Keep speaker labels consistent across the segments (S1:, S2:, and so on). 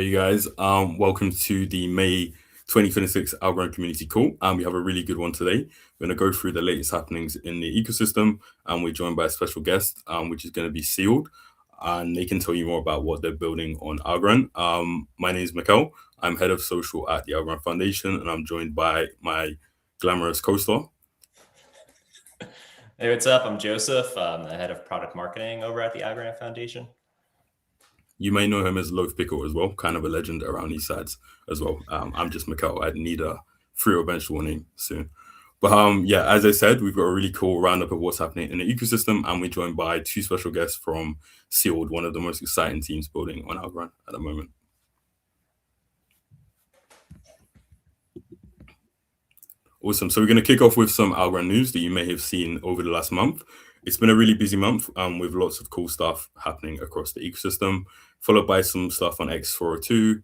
S1: you guys. Welcome to the May 2026 Algorand Community Call. We have a really good one today. We're going to go through the latest happenings in the ecosystem, and we're joined by a special guest, which is going to be Sealed, and they can tell you more about what they're building on Algorand. My name is Mikkel. I'm head of social at the Algorand Foundation, and I'm joined by my glamorous co-star.
S2: Hey, what's up? I'm Joseph. I'm the head of product marketing over at the Algorand Foundation.
S1: You may know him as Loaf Pickle as well, kind of a legend around these sides as well. I'm just Mikkel. I need a free or eventual name soon. But yeah, as I said, we've got a really cool roundup of what's happening in the ecosystem, and we're joined by two special guests from Sealed, one of the most exciting teams building on Algorand at the moment. Awesome. So we're going to kick off with some Algorand news that you may have seen over the last month. It's been a really busy month with lots of cool stuff happening across the ecosystem, followed by some stuff on X402,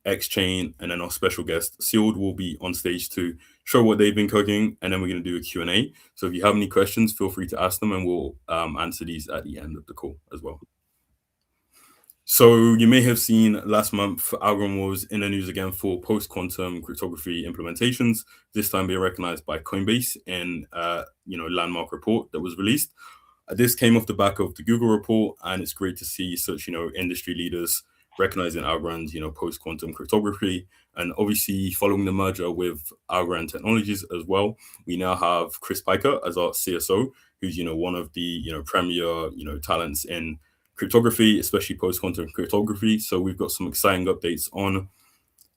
S1: Xchain, and then our special guest, Sealed, will be on stage to show what they've been cooking, and then we're going to do a Q&A. So if you have any questions, feel free to ask them, and we'll answer these at the end of the call as well. So you may have seen last month, Algorand was in the news again for post-quantum cryptography implementations, this time being recognized by Coinbase in landmark report that was released. This came off the back of the Google report, and it's great to see such, industry leaders recognizing Algorand, post-quantum cryptography. And obviously, following the merger with Algorand Technologies as well, we now have Chris Piker as our CSO, who's, one of the, premier, talents in cryptography, especially post-quantum cryptography. So we've got some exciting updates on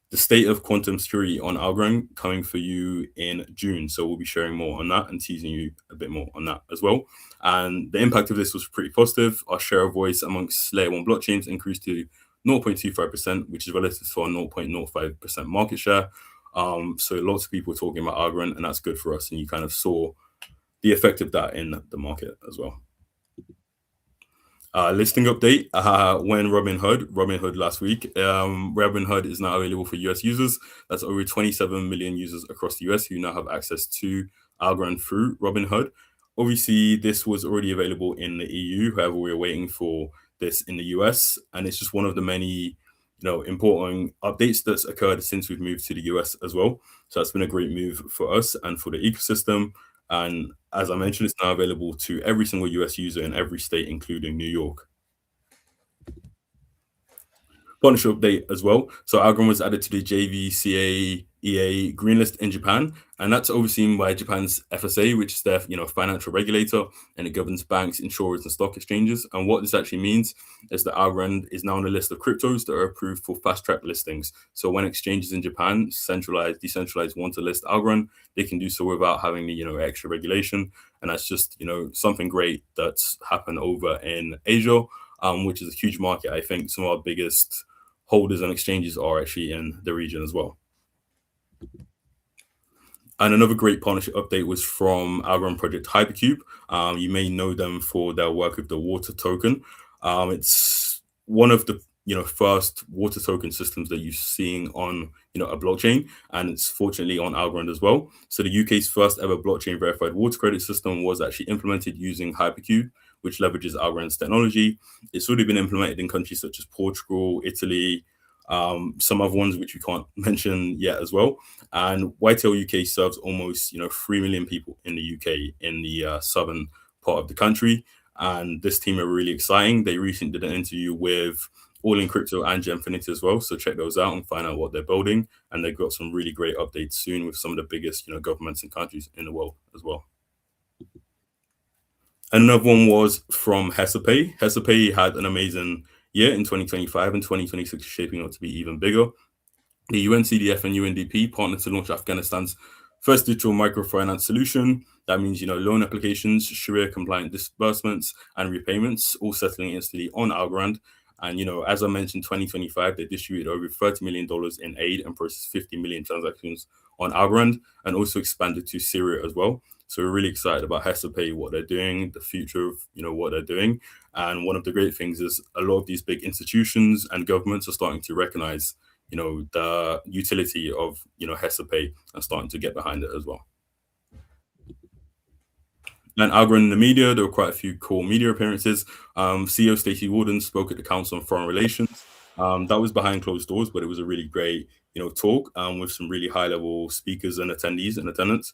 S1: the state of quantum security on Algorand coming for you in June. So we'll be sharing more on that and teasing you a bit more on that as well. And the impact of this was pretty positive. Our share of voice amongst layer 1 blockchains increased to 0.25%, which is relative to our 0.05% market share. So lots of people talking about Algorand, and that's good for us. And you kind of saw the effect of that in the market as well. Listing update, when Robinhood last week. Robinhood is now available for US users. That's over 27 million users across the US who now have access to Algorand through Robinhood. Obviously, this was already available in the EU. However, we're waiting for this in the US, and it's just one of the many important updates that's occurred since we've moved to the US as well. So that's been a great move for us and for the ecosystem. And as I mentioned, it's now available to every single US user in every state, including New York. Partnership update as well. So Algorand was added to the JVCA EA green list in Japan, and that's overseen by Japan's FSA, which is their financial regulator, and it governs banks, insurers, and stock exchanges. And what this actually means is that Algorand is now on the list of cryptos that are approved for fast track listings. So when exchanges in Japan, centralized, decentralized, want to list Algorand, they can do so without having the extra regulation. And that's just something great that's happened over in Asia, which is a huge market. I think some of our biggest holders and exchanges are actually in the region as well. And another great partnership update was from Algorand project Hypercube. You may know them for their work with the water token. It's one of the first water token systems that you're seeing on a blockchain, and it's fortunately on Algorand as well. So the UK's first ever blockchain verified water credit system was actually implemented using Hypercube, which leverages Algorand's technology. It's already been implemented in countries such as Portugal, Italy, some other ones which we can't mention yet as well. And YTL UK serves almost 3 million people in the UK in the southern part of the country. And this team are really exciting. They recently did an interview with All in Crypto and Gemfinity as well. So check those out and find out what they're building. And they've got some really great updates soon with some of the biggest governments and countries in the world as well. Another one was from HesaPay. HesaPay had an amazing year in 2025, and 2026 is shaping up to be even bigger. The UNCDF and UNDP partnered to launch Afghanistan's first digital microfinance solution. That means, loan applications, Sharia compliant disbursements, and repayments, all settling instantly on Algorand. And, as I mentioned, 2025, they distributed over $30 million in aid and processed 50 million transactions on Algorand, and also expanded to Syria as well. So we're really excited about HesaPay, what they're doing, the future of what they're doing. And one of the great things is a lot of these big institutions and governments are starting to recognize the utility of HesaPay and starting to get behind it as well. And Algorand in the media, there were quite a few cool media appearances. CEO Stacey Warden spoke at the Council on Foreign Relations. That was behind closed doors, but it was a really great, talk with some really high level speakers and attendees in attendance.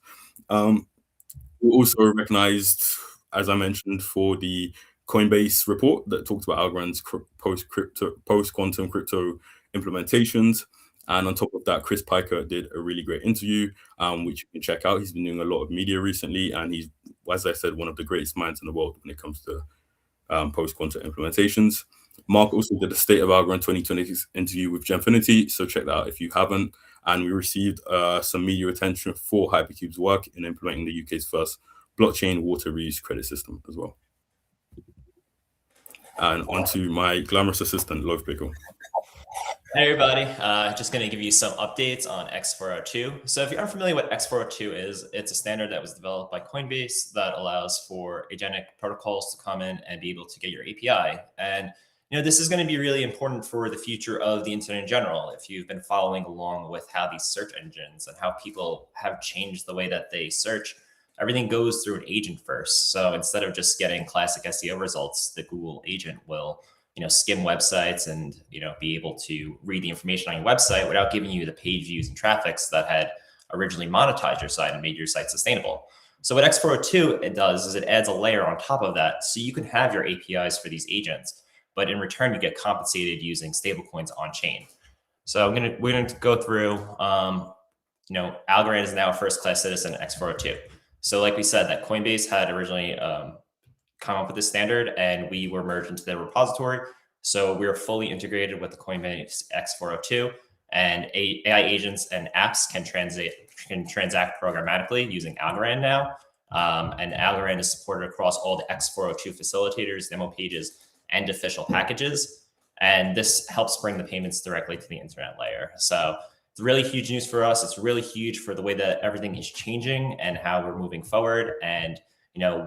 S1: Um, we also recognized, as I mentioned, for the Coinbase report that talked about Algorand's post quantum crypto implementations. And on top of that, Chris Piker did a really great interview, which you can check out. He's been doing a lot of media recently, and he's, as I said, one of the greatest minds in the world when it comes to post-quantum implementations. Mark also did a State of Algorand 2026 interview with Genfinity, so check that out if you haven't. And we received some media attention for Hypercube's work in implementing the UK's first blockchain water reuse credit system as well. And onto my glamorous assistant, Loaf Pickle.
S2: Hey everybody, just going to give you some updates on X402. So if you're unfamiliar with what X402 is, it's a standard that was developed by Coinbase that allows for agentic protocols to come in and be able to get your API. And this is going to be really important for the future of the internet in general. If you've been following along with how these search engines and how people have changed the way that they search, everything goes through an agent first. So instead of just getting classic SEO results, the Google agent will skim websites and, be able to read the information on your website without giving you the page views and traffics that had originally monetized your site and made your site sustainable. So what X402 it does is it adds a layer on top of that. So you can have your APIs for these agents, but in return, you get compensated using stablecoins on chain. So we're going to go through, Algorand is now a first-class citizen at X402. So like we said, that Coinbase had originally come up with this standard and we were merged into their repository. So we're fully integrated with the Coinbase X402, and AI agents and apps can transact programmatically using Algorand now. And Algorand is supported across all the X402 facilitators, demo pages, and official packages. And this helps bring the payments directly to the internet layer. So it's really huge news for us. It's really huge for the way that everything is changing and how we're moving forward. And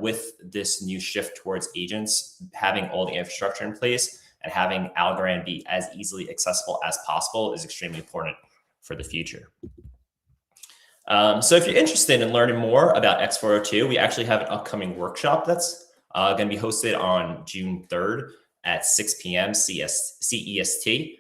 S2: with this new shift towards agents, having all the infrastructure in place and having Algorand be as easily accessible as possible is extremely important for the future. So if you're interested in learning more about X402, we actually have an upcoming workshop that's going to be hosted on June 3rd at 6 p.m. CEST.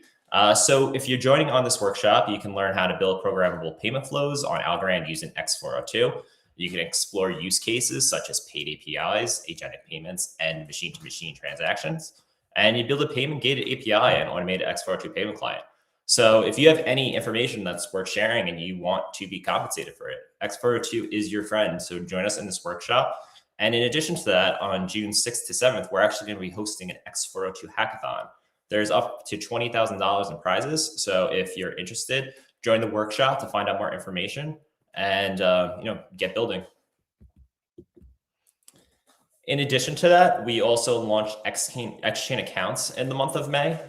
S2: So if you're joining on this workshop, you can learn how to build programmable payment flows on Algorand using X402. You can explore use cases such as paid APIs, agentic payments, and machine-to-machine transactions. And you build a payment-gated API and automated X402 payment client. So if you have any information that's worth sharing and you want to be compensated for it, X402 is your friend. So join us in this workshop. And in addition to that, on June 6th to 7th, we're actually going to be hosting an X402 hackathon. There's up to $20,000 in prizes. So if you're interested, join the workshop to find out more information and get building. In addition to that, we also launched X-Chain accounts in the month of May.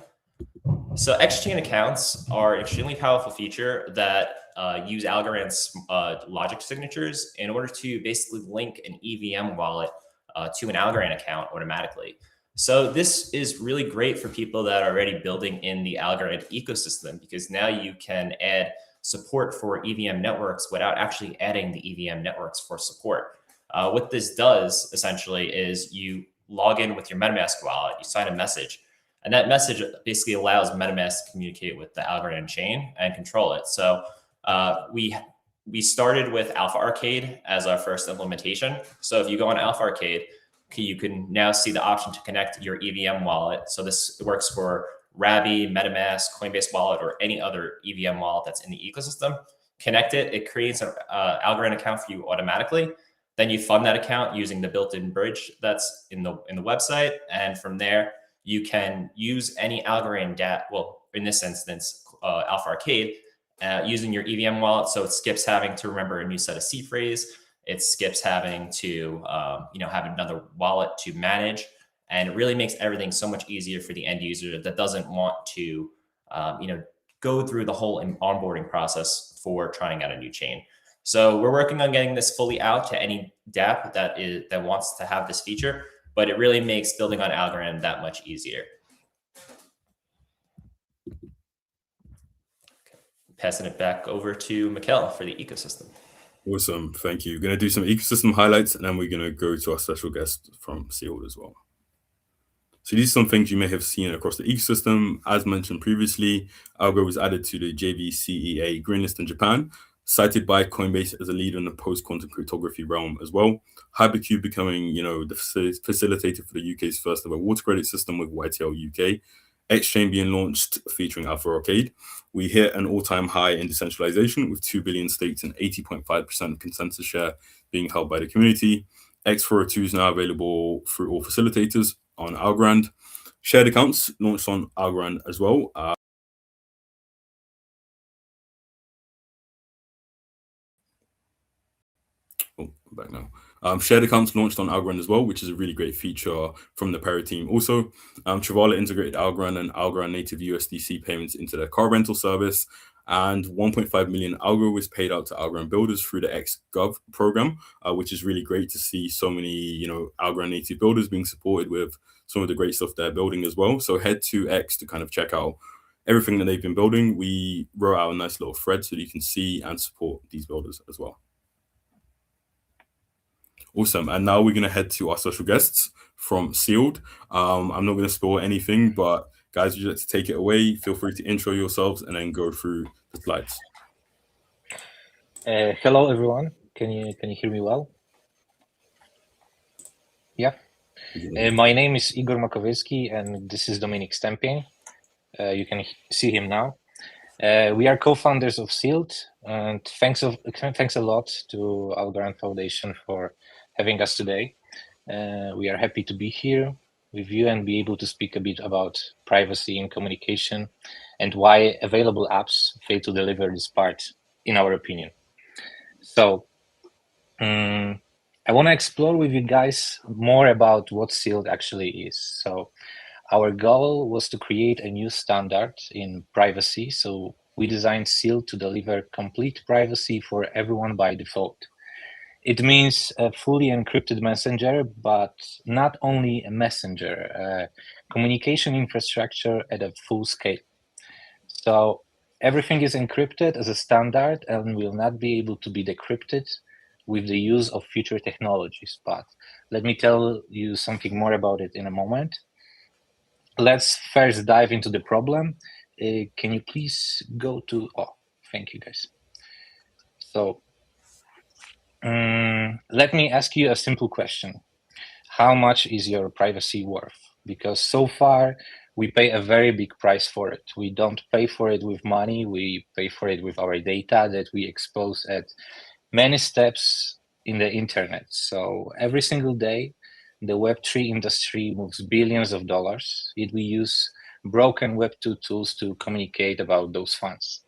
S2: So X-Chain accounts are an extremely powerful feature that use Algorand's logic signatures in order to basically link an EVM wallet to an Algorand account automatically. So this is really great for people that are already building in the Algorand ecosystem, because now you can add support for EVM networks without actually adding the EVM networks for support. What this does essentially is you log in with your MetaMask wallet, you sign a message, and that message basically allows MetaMask to communicate with the Algorand chain and control it. So we started with Alpha Arcade as our first implementation. So if you go on Alpha Arcade, you can now see the option to connect your EVM wallet. So this works for Rabby, MetaMask, Coinbase Wallet, or any other EVM wallet that's in the ecosystem. Connect it. It creates an Algorand account for you automatically. Then you fund that account using the built-in bridge that's in the website. And from there, you can use any Algorand in this instance, Alpha Arcade, using your EVM wallet. So it skips having to remember a new set of seed phrase. It skips having to have another wallet to manage. And it really makes everything so much easier for the end user that doesn't want to go through the whole onboarding process for trying out a new chain. So we're working on getting this fully out to any DApp that wants to have this feature, but it really makes building on Algorand that much easier. Okay. Passing it back over to Mikkel for the ecosystem.
S1: Awesome, thank you. We're going to do some ecosystem highlights, and then we're going to go to our special guest from Seoul as well. So these are some things you may have seen across the ecosystem. As mentioned previously, Algo was added to the JVCEA green list in Japan, cited by Coinbase as a leader in the post-quantum cryptography realm as well. Hypercube becoming, the facilitator for the UK's first ever water credit system with YTL UK. Exchange being launched featuring Alpha Arcade. We hit an all-time high in decentralization with 2 billion stakes and 80.5% consensus share being held by the community. X402 is now available through all facilitators on Algorand. Shared accounts launched on Algorand as well. Back now. Shared accounts launched on Algorand as well, which is a really great feature from the Parity team. Also, Travala integrated Algorand and Algorand native USDC payments into their car rental service, and 1.5 million Algo was paid out to Algorand builders through the XGov program, which is really great to see so many, Algorand native builders being supported with some of the great stuff they're building as well. So head to X to kind of check out everything that they've been building. We wrote out a nice little thread so that you can see and support these builders as well. Awesome. And now we're going to head to our special guests from Sealed. I'm not going to spoil anything, but guys, you just take it away. Feel free to intro yourselves and then go through the slides.
S3: Hello, everyone. Can you hear me well? Yeah. My name is Igor Makowiecki, and this is Dominik Stępień. You can see him now. We are co-founders of Sealed, and thanks a lot to Algorand Foundation for having us today. We are happy to be here with you and be able to speak a bit about privacy and communication and why available apps fail to deliver this part, in our opinion. So I want to explore with you guys more about what Sealed actually is. So our goal was to create a new standard in privacy. So we designed Sealed to deliver complete privacy for everyone by default. It means a fully encrypted messenger, but not only a messenger, communication infrastructure at a full scale. So everything is encrypted as a standard and will not be able to be decrypted with the use of future technologies. But let me tell you something more about it in a moment. Let's first dive into the problem. Can you please go to, thank you guys. So let me ask you a simple question. How much is your privacy worth? Because so far we pay a very big price for it. We don't pay for it with money, we pay for it with our data that we expose at many steps in the internet. So every single day, the Web3 industry moves billions of dollars, yet we use broken Web2 tools to communicate about those funds.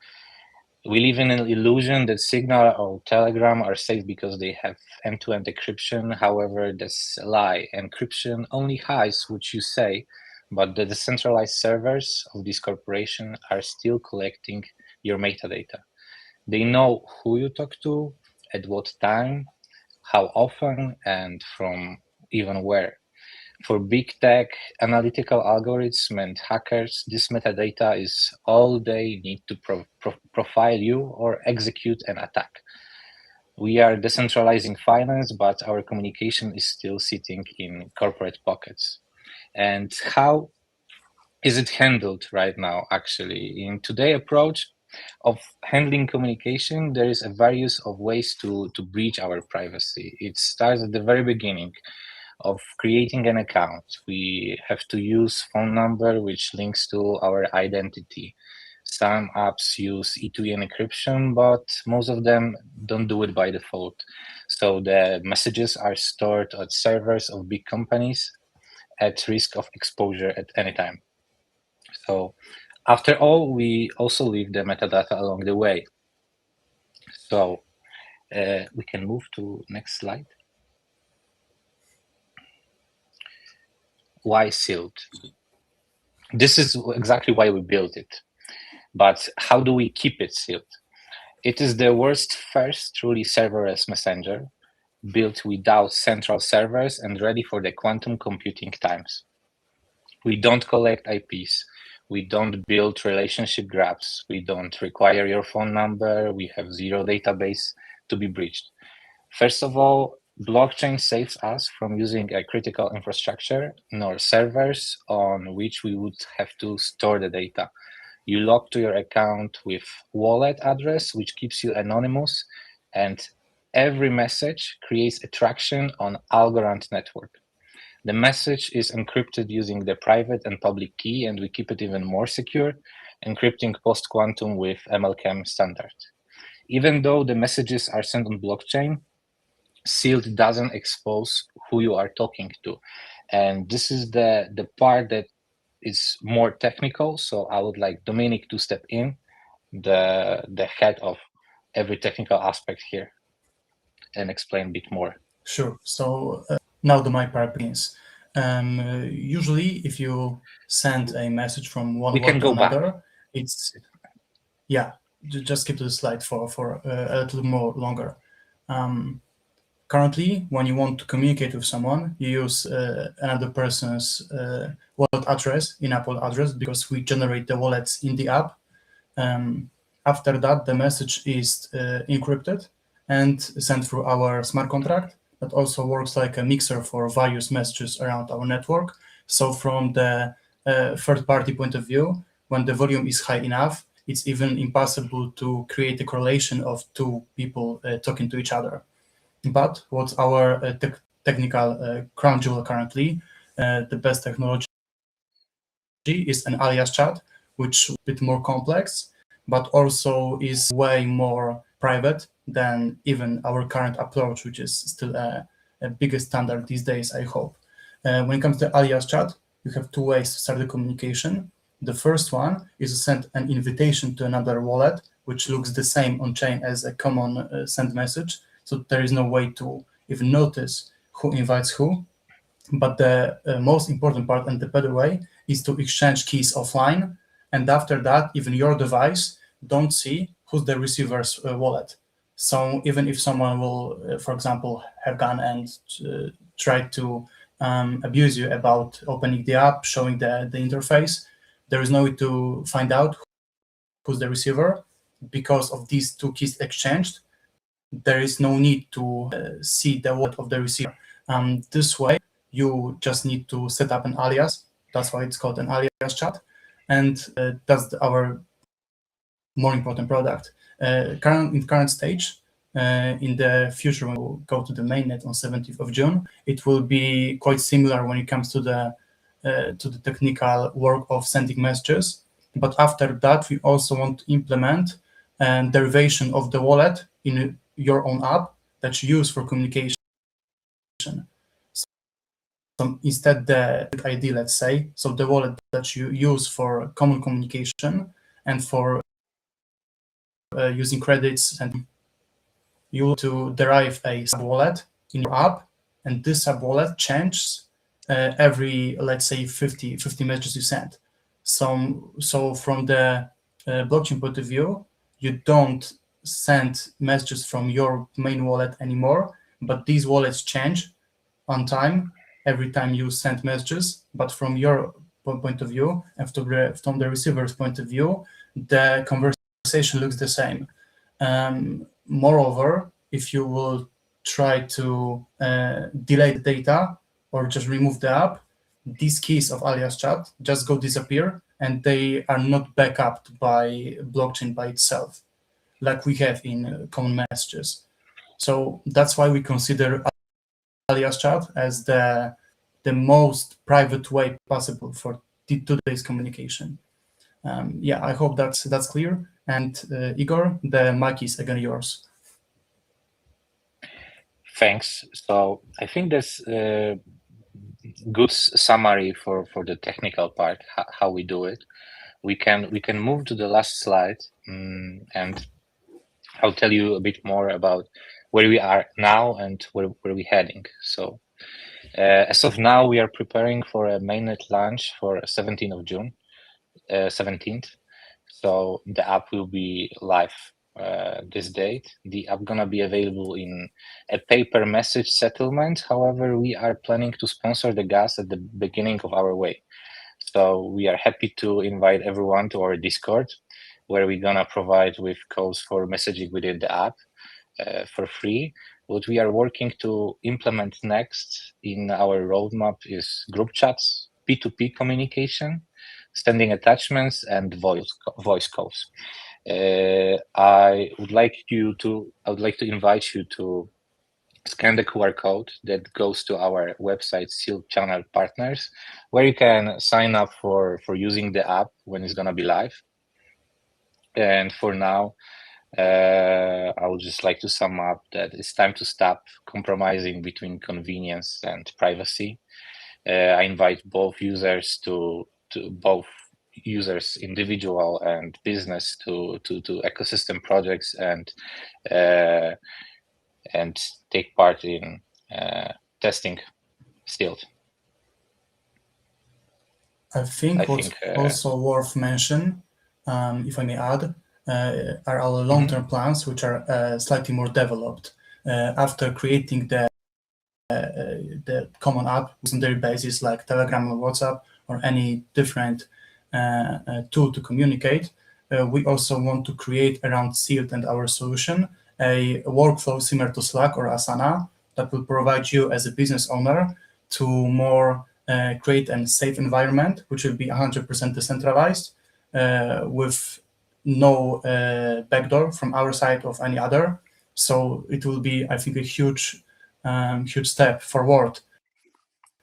S3: We live in an illusion that Signal or Telegram are safe because they have end-to-end encryption. However, that's a lie. Encryption only hides what you say, but the decentralized servers of this corporation are still collecting your metadata. They know who you talk to, at what time, how often, and from even where. For big tech, analytical algorithms and hackers, this metadata is all they need to profile you or execute an attack. We are decentralizing finance, but our communication is still sitting in corporate pockets. And how is it handled right now, actually? In today's approach of handling communication, there is a various of ways to breach our privacy. It starts at the very beginning of creating an account. We have to use phone number, which links to our identity. Some apps use E2E encryption, but most of them don't do it by default. So the messages are stored at servers of big companies at risk of exposure at any time. So after all, we also leave the metadata along the way. So we can move to next slide. Why Sealed? This is exactly why we built it. But how do we keep it sealed? It is the world's first truly serverless messenger, built without central servers and ready for the quantum computing times. We don't collect IPs. We don't build relationship graphs. We don't require your phone number. We have zero database to be breached. First of all, blockchain saves us from using a critical infrastructure nor servers on which we would have to store the data. You log to your account with wallet address, which keeps you anonymous, and every message creates a traction on Algorand network. The message is encrypted using the private and public key, and we keep it even more secure, encrypting post-quantum with MLChem standard. Even though the messages are sent on blockchain, sealed doesn't expose who you are talking to. And this is the part that is more technical. So I would like Dominic to step in, the head of every technical aspect here, and explain a bit more.
S4: Sure. So now my part begins. Usually, if you send a message from one wallet to another, it's just skip to the slide for a little more longer. Currently, when you want to communicate with someone, you use another person's wallet address, in-app wallet address, because we generate the wallets in the app. After that, the message is encrypted and sent through our smart contract that also works like a mixer for various messages around our network. So from the third-party point of view, when the volume is high enough, it's even impossible to create a correlation of two people talking to each other. But what's our technical crown jewel currently, the best technology is an alias chat, which is a bit more complex, but also is way more private than even our current approach, which is still a biggest standard these days, I hope. When it comes to alias chat, you have two ways to start the communication. The first one is to send an invitation to another wallet, which looks the same on chain as a common send message. So there is no way to even notice who invites who. But the most important part and the better way is to exchange keys offline. And after that, even your device don't see who's the receiver's wallet. So even if someone will, for example, have gone and tried to abuse you about opening the app, showing the interface, there is no way to find out who's the receiver. Because of these two keys exchanged, there is no need to see the wallet of the receiver. This way, you just need to set up an alias. That's why it's called an alias chat. And that's our more important product. In current stage, in the future, when we go to the mainnet on 17th of June, it will be quite similar when it comes to the technical work of sending messages. But after that, we also want to implement a derivation of the wallet in your own app that you use for communication. So instead the ID, let's say, so the wallet that you use for common communication and for using credits, and you want to derive a sub-wallet in your app, and this sub-wallet changes every, let's say, 50 messages you send. So from the blockchain point of view, you don't send messages from your main wallet anymore, but these wallets change on time every time you send messages. But from your point of view and from the receiver's point of view, the conversation looks the same. Moreover, if you will try to delete the data or just remove the app, these keys of alias chat just go disappear, and they are not backed by blockchain by itself, like we have in common messages. So that's why we consider alias chat as the most private way possible for today's communication. I hope that's clear. And Igor, the mic is again yours.
S3: Thanks. So I think that's a good summary for the technical part, how we do it. We can move to the last slide, and I'll tell you a bit more about where we are now and where we're heading. So as of now, we are preparing for a mainnet launch for 17th of June, 17th. So the app will be live this date. The app gonna be available in a paper message settlement. However, we are planning to sponsor the gas at the beginning of our way. So we are happy to invite everyone to our Discord, where we're gonna provide with codes for messaging within the app for free. What we are working to implement next in our roadmap is group chats, P2P communication, sending attachments, and voice calls. I would like to invite you to scan the QR code that goes to our website, Seal Channel Partners, where you can sign up for using the app when it's gonna be live. And for now, I would just like to sum up that it's time to stop compromising between convenience and privacy. I invite both users both users, individual and business, to ecosystem projects and take part in testing Stilt.
S4: I think what's also worth mention, if I may add, are our long-term plans, which are slightly more developed. After creating the common app on a daily basis, like Telegram or WhatsApp or any different tool to communicate, we also want to create around Silt and our solution a workflow similar to Slack or Asana that will provide you as a business owner to more create a safe environment, which will be 100% decentralized with no backdoor from our side of any other. So it will be, I think, a huge step forward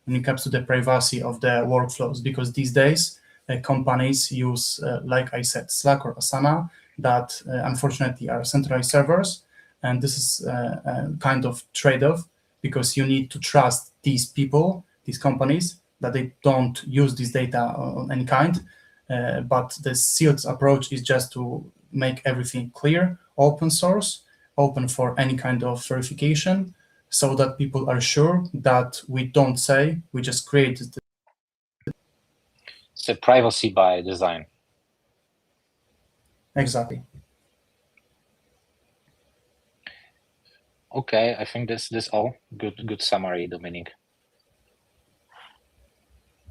S4: when it comes to the privacy of the workflows, because these days companies use, like I said, Slack or Asana that unfortunately are centralized servers. And this is a kind of trade-off, because you need to trust these people, these companies, that they don't use this data on any kind. But the Silt's approach is just to make everything clear, open source, open for any kind of verification, so that people are sure that we don't say, we just created.
S3: It's a privacy by design.
S4: Exactly.
S3: Okay, I think this all. Good summary, Dominic.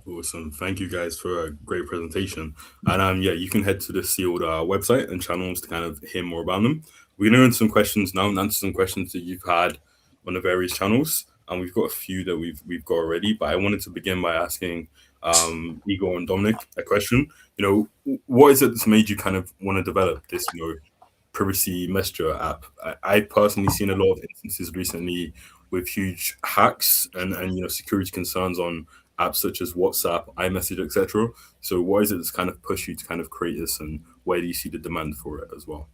S1: Awesome. Thank you guys for a great presentation. And yeah, you can head to the Sealed website and channels to kind of hear more about them. We're going to answer some questions now and answer some questions that you've had on the various channels. And we've got a few that we've got already, but I wanted to begin by asking Igor and Dominic a question. What is it that's made you kind of want to develop this, privacy messenger app? I personally seen a lot of instances recently with huge hacks and security concerns on apps such as WhatsApp, iMessage, etc. So what is it that's kind of pushed you to kind of create this, and where do you see the demand for it as well?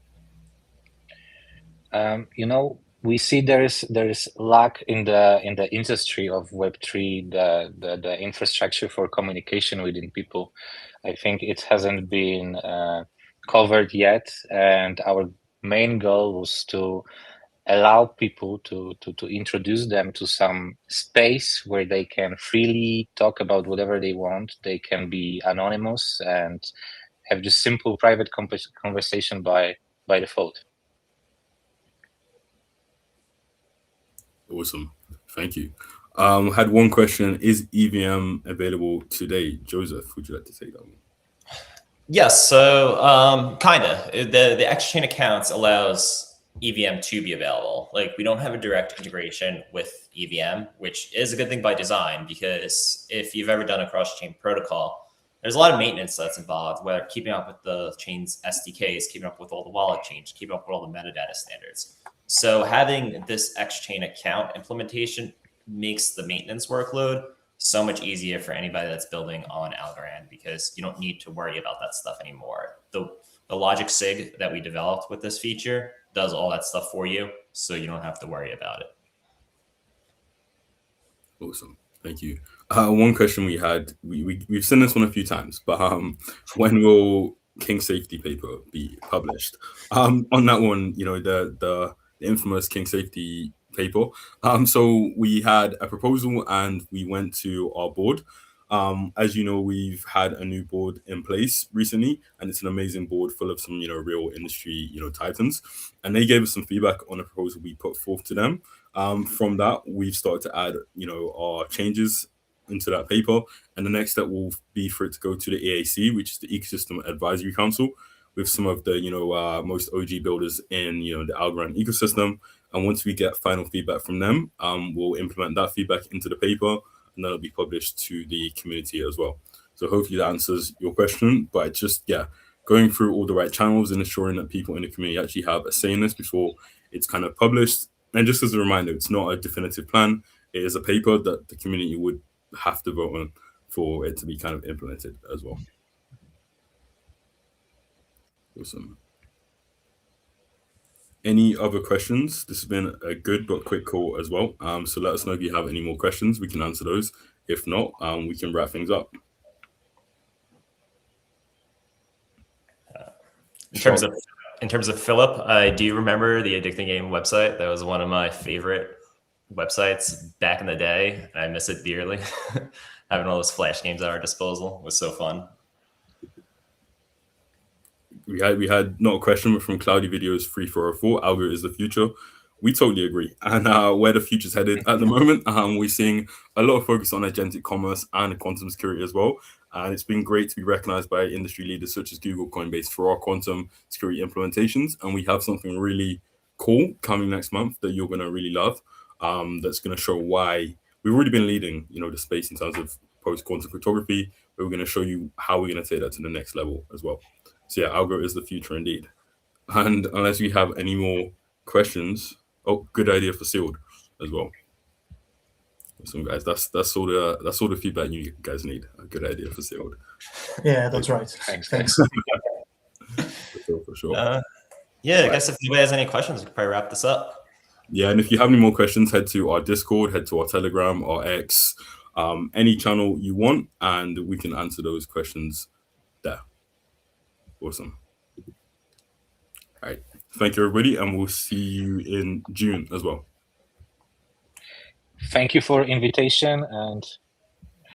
S3: We see there is lack in the industry of Web3, the infrastructure for communication within people. I think it hasn't been covered yet, and our main goal was to allow people to introduce them to some space where they can freely talk about whatever they want. They can be anonymous and have just simple private conversation by default.
S1: Awesome. Thank you. Had one question. Is EVM available today? Joseph, would you like to take that one?
S2: Yes, so kind of. The X-Chain accounts allows EVM to be available. Like, we don't have a direct integration with EVM, which is a good thing by design, because if you've ever done a cross-chain protocol, there's a lot of maintenance that's involved, whether keeping up with the chain's SDKs, keeping up with all the wallet change, keeping up with all the metadata standards. So having this X-Chain account implementation makes the maintenance workload so much easier for anybody that's building on Algorand, because you don't need to worry about that stuff anymore. The logic sig that we developed with this feature does all that stuff for you, so you don't have to worry about it.
S1: Awesome. Thank you. One question we had, we've seen this one a few times, but when will King Safety paper be published? On that one, the infamous King Safety paper. So we had a proposal and we went to our board. As you know, we've had a new board in place recently, and it's an amazing board full of some, real industry, titans. And they gave us some feedback on a proposal we put forth to them. From that, we've started to add, our changes into that paper. And the next step will be for it to go to the EAC, which is the Ecosystem Advisory Council, with some of the, most OG builders in, the Algorand ecosystem. And once we get final feedback from them, we'll implement that feedback into the paper, and that'll be published to the community as well. So hopefully that answers your question. But just, going through all the right channels and ensuring that people in the community actually have a say in this before it's kind of published. And just as a reminder, it's not a definitive plan. It is a paper that the community would have to vote on for it to be kind of implemented as well. Awesome. Any other questions? This has been a good but quick call as well. So let us know if you have any more questions. We can answer those. If not, we can wrap things up.
S2: In terms of Philip, I do remember the Addicting Game website. That was one of my favorite websites back in the day. I miss it dearly. Having all those Flash games at our disposal was so fun.
S1: We had not a question, but from Cloudy Videos 3404, Algo is the future. We totally agree. And where the future's headed at the moment, we're seeing a lot of focus on agentic commerce and quantum security as well. And it's been great to be recognized by industry leaders such as Google, Coinbase for our quantum security implementations. And we have something really cool coming next month that you're going to really love. That's going to show why we've already been leading, the space in terms of post-quantum cryptography. But we're going to show you how we're going to take that to the next level as well. So yeah, Algo is the future indeed. And unless you have any more questions, good idea for sealed as well. Awesome, guys. That's all the feedback you guys need. A good idea for sealed.
S4: Yeah, that's right. Thanks.
S1: For sure.
S2: I guess if anybody has any questions, we can probably wrap this up.
S1: Yeah, and if you have any more questions, head to our Discord, head to our Telegram, our X, any channel you want, and we can answer those questions there. Awesome. All right. Thank you, everybody, and we'll see you in June as well.
S3: Thank you for invitation, and